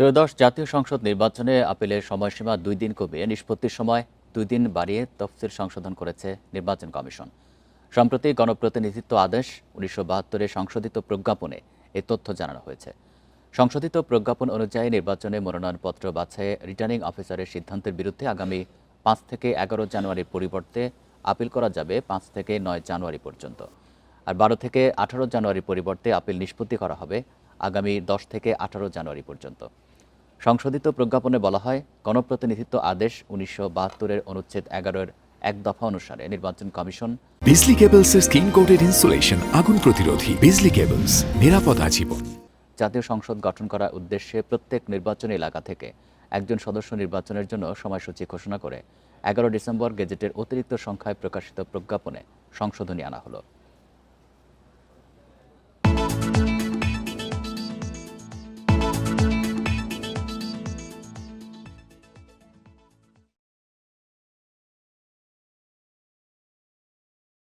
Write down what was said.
ত্রয়োদশ জাতীয় সংসদ নির্বাচনে আপিলের সময়সীমা 2 দিন কমিয়ে নিষ্পত্তির সময় 2 দিন বাড়িয়ে তফসিল সংশোধন করেছে নির্বাচন কমিশন। সম্প্রতি গণপ্রতিনিধিত্ব আদেশ 1972-এ সংশোধিত প্রজ্ঞাপনে এই তথ্য জানানো হয়েছে। সংশোধিত প্রজ্ঞাপন অনুযায়ী নির্বাচনে মনোনয়নপত্র বাছাইয়ে রিটার্নিং অফিসারের সিদ্ধান্তের বিরুদ্ধে আগামী 5 থেকে 11 জানুয়ারির পরিবর্তে আপিল করা যাবে 5 থেকে 9 জানুয়ারি পর্যন্ত। আর 12 থেকে 18 জানুয়ারির পরিবর্তে আপিল নিষ্পত্তি করা হবে আগামী 10 থেকে 18 জানুয়ারি পর্যন্ত। সংশোধিত প্রজ্ঞাপনে বলা হয়, গণপ্রতিনিধিত্ব আদেশ 1972-এর অনুচ্ছেদ 11-এর 1 দফা অনুসারে নির্বাচন কমিশন বিজলি কেবলসের স্কিন কোটেড ইনসুলেশন আগুন প্রতিরোধী। বিজলি কেবলস, নিরাপদ আজীবন। জাতীয় সংসদ গঠন করার উদ্দেশ্যে প্রত্যেক নির্বাচনী এলাকা থেকে একজন সদস্য নির্বাচনের জন্য সময়সূচি ঘোষণা করে 11 ডিসেম্বর গেজেটের অতিরিক্ত সংখ্যায় প্রকাশিত প্রজ্ঞাপনে সংশোধনী আনা হলো।